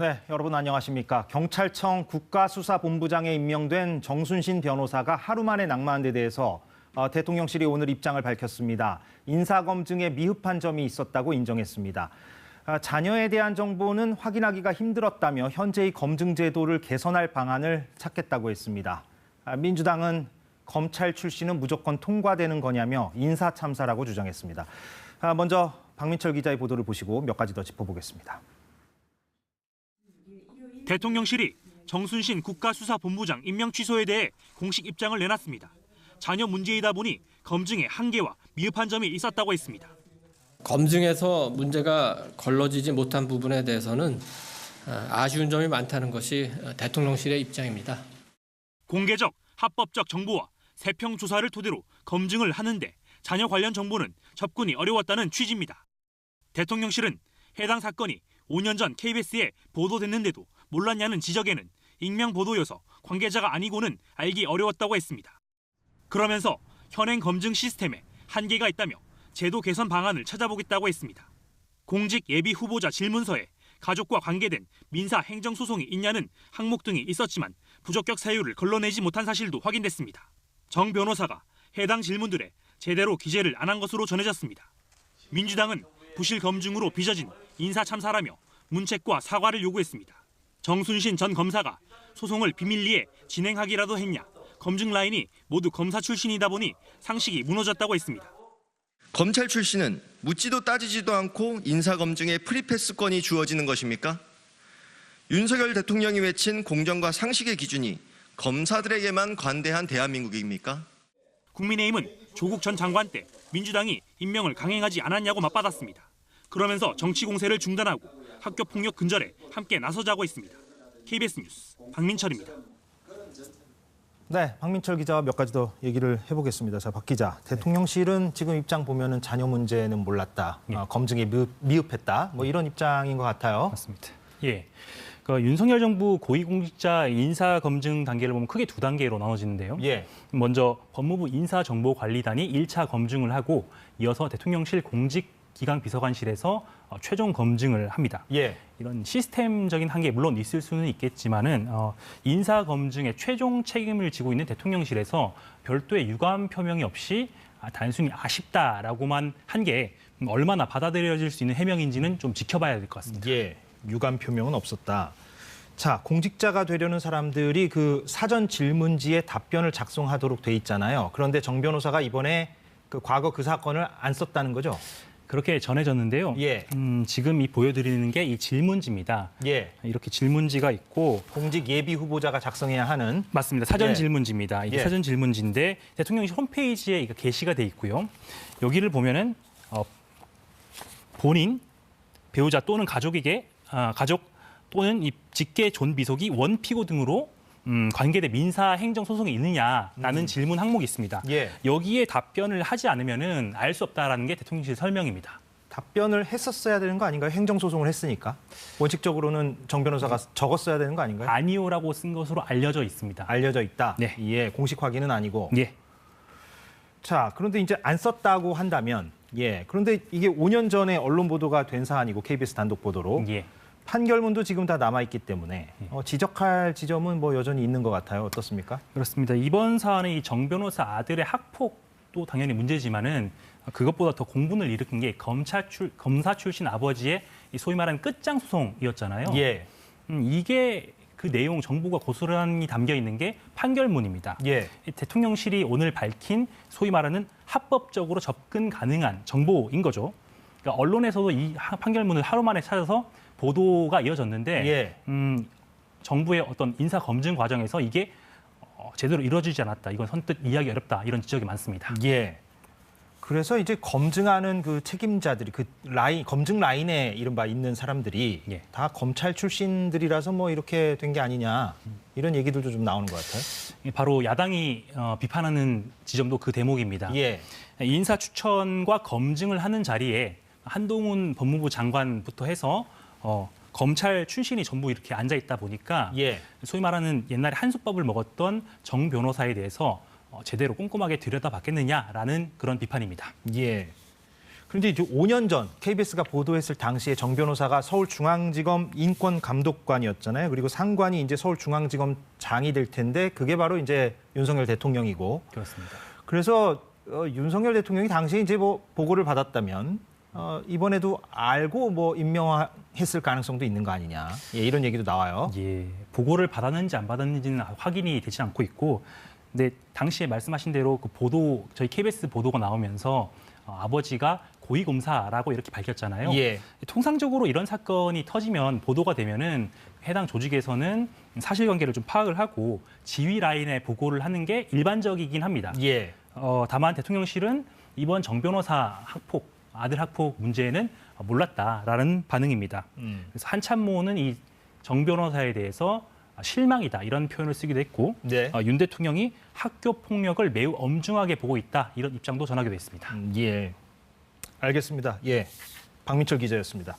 네, 여러분 안녕하십니까. 경찰청 국가수사본부장에 임명된 정순신 변호사가 하루 만에 낙마한 데 대해서 대통령실이 오늘 입장을 밝혔습니다. 인사검증에 미흡한 점이 있었다고 인정했습니다. 자녀에 대한 정보는 확인하기가 힘들었다며 현재의 검증 제도를 개선할 방안을 찾겠다고 했습니다. 민주당은 검찰 출신은 무조건 통과되는 거냐며 인사참사라고 주장했습니다. 먼저 박민철 기자의 보도를 보시고 몇 가지 더 짚어보겠습니다. 대통령실이 정순신 국가수사본부장 임명 취소에 대해 공식 입장을 내놨습니다. 자녀 문제이다 보니 검증에 한계와 미흡한 점이 있었다고 했습니다. 검증에서 문제가 걸러지지 못한 부분에 대해서는 아쉬운 점이 많다는 것이 대통령실의 입장입니다. 공개적, 합법적 정보와 세평 조사를 토대로 검증을 하는데 자녀 관련 정보는 접근이 어려웠다는 취지입니다. 대통령실은 해당 사건이 5년 전 KBS에 보도됐는데도 몰랐냐는 지적에는 익명 보도여서 관계자가 아니고는 알기 어려웠다고 했습니다. 그러면서 현행 검증 시스템에 한계가 있다며 제도 개선 방안을 찾아보겠다고 했습니다. 공직 예비 후보자 질문서에 가족과 관계된 민사 행정소송이 있냐는 항목 등이 있었지만 부적격 사유를 걸러내지 못한 사실도 확인됐습니다. 정 변호사가 해당 질문들에 제대로 기재를 안 한 것으로 전해졌습니다. 민주당은 부실 검증으로 빚어진 인사참사라며 문책과 사과를 요구했습니다. 정순신 전 검사가 소송을 비밀리에 진행하기라도 했냐, 검증 라인이 모두 검사 출신이다 보니 상식이 무너졌다고 했습니다. 검찰 출신은 묻지도 따지지도 않고 인사검증에 프리패스권이 주어지는 것입니까? 윤석열 대통령이 외친 공정과 상식의 기준이 검사들에게만 관대한 대한민국입니까? 국민의힘은 조국 전 장관 때 민주당이 임명을 강행하지 않았냐고 맞받았습니다. 그러면서 정치 공세를 중단하고 학교 폭력 근절에 함께 나서자고 했습니다. KBS 뉴스 박민철입니다. 네, 박민철 기자와 몇 가지 더 얘기를 해보겠습니다. 자, 박 기자, 대통령실은 지금 입장 보면은 자녀 문제는 몰랐다, 검증이 미흡했다, 뭐 이런 입장인 것 같아요. 맞습니다. 예. 윤석열 정부 고위공직자 인사검증 단계를 보면 크게 두 단계로 나눠지는데요. 예. 먼저 법무부 인사정보관리단이 1차 검증을 하고 이어서 대통령실 공직기강비서관실에서 최종 검증을 합니다. 예. 이런 시스템적인 한계 물론 있을 수는 있겠지만은 인사검증의 최종 책임을 지고 있는 대통령실에서 별도의 유감 표명이 없이 단순히 아쉽다라고만 한 게 얼마나 받아들여질 수 있는 해명인지는 좀 지켜봐야 될 것 같습니다. 예. 유감 표명은 없었다. 자, 공직자가 되려는 사람들이 그 사전 질문지에 답변을 작성하도록 돼 있잖아요. 그런데 정 변호사가 이번에 과거 그 사건을 안 썼다는 거죠? 그렇게 전해졌는데요. 예. 지금 보여드리는 게 이 질문지입니다. 예. 이렇게 질문지가 있고 공직 예비 후보자가 작성해야 하는. 맞습니다. 사전 예. 질문지입니다. 이게 예. 사전 질문지인데 대통령실 홈페이지에 이거 게시가 돼 있고요. 여기를 보면은 본인, 배우자 또는 가족에게 가족 또는 이 직계 존비속이 원피고 등으로 관계된 민사 행정 소송이 있느냐라는 질문 항목이 있습니다. 예. 여기에 답변을 하지 않으면은 알 수 없다라는 게 대통령실 설명입니다. 답변을 했었어야 되는 거 아닌가요? 행정소송을 했으니까. 원칙적으로는 정 변호사가 적었어야 되는 거 아닌가요? 아니오라고 쓴 것으로 알려져 있습니다. 알려져 있다. 네. 예, 공식 확인은 아니고. 예. 자, 그런데 이제 안 썼다고 한다면, 예, 그런데 이게 5년 전에 언론 보도가 된 사안이고 KBS 단독 보도로 예. 판결문도 지금 다 남아 있기 때문에 지적할 지점은 뭐 여전히 있는 것 같아요. 어떻습니까? 그렇습니다. 이번 사안은 이 정 변호사 아들의 학폭도 당연히 문제지만은 그것보다 더 공분을 일으킨 게 검사 출신 아버지의 이 소위 말하는 끝장 소송이었잖아요. 예. 이게 그 내용 정보가 고스란히 담겨 있는 게 판결문입니다. 예. 대통령실이 오늘 밝힌 소위 말하는 합법적으로 접근 가능한 정보인 거죠. 그러니까 언론에서도 이 판결문을 하루 만에 찾아서 보도가 이어졌는데 예. 정부의 어떤 인사 검증 과정에서 이게 제대로 이루어지지 않았다. 이건 선뜻 이해하기 어렵다. 이런 지적이 많습니다. 예. 그래서 이제 검증하는 그 책임자들이 그 라인, 검증 라인에 이른바 있는 사람들이 예. 다 검찰 출신들이라서 뭐 이렇게 된 게 아니냐 이런 얘기들도 좀 나오는 것 같아요. 바로 야당이 비판하는 지점도 그 대목입니다. 예. 인사 추천과 검증을 하는 자리에 한동훈 법무부 장관부터 해서 검찰 출신이 전부 이렇게 앉아 있다 보니까 예. 소위 말하는 옛날에 한솥밥을 먹었던 정 변호사에 대해서 제대로 꼼꼼하게 들여다봤겠느냐라는 그런 비판입니다. 예. 그런데 이제 5년 전 KBS가 보도했을 당시에 정 변호사가 서울중앙지검 인권감독관이었잖아요. 그리고 상관이 이제 서울중앙지검장이 될 텐데 그게 바로 이제 윤석열 대통령이고. 그렇습니다. 그래서 윤석열 대통령이 당시에 이제 뭐 보고를 받았다면 이번에도 알고 뭐 임명했을 가능성도 있는 거 아니냐. 예, 이런 얘기도 나와요. 예, 보고를 받았는지 안 받았는지는 확인이 되지 않고 있고, 근데 당시에 말씀하신 대로 그 보도 저희 KBS 보도가 나오면서 아버지가 고위검사라고 이렇게 밝혔잖아요. 예. 통상적으로 이런 사건이 터지면 보도가 되면은 해당 조직에서는 사실관계를 좀 파악을 하고 지휘 라인에 보고를 하는 게 일반적이긴 합니다. 예. 다만 대통령실은 이번 정 변호사 아들 학폭 문제는 몰랐다라는 반응입니다. 그래서 한참모는 이 정 변호사에 대해서 실망이다 이런 표현을 쓰기도 했고, 네. 윤 대통령이 학교 폭력을 매우 엄중하게 보고 있다 이런 입장도 전하기도 했습니다. 예. 알겠습니다. 예. 박민철 기자였습니다.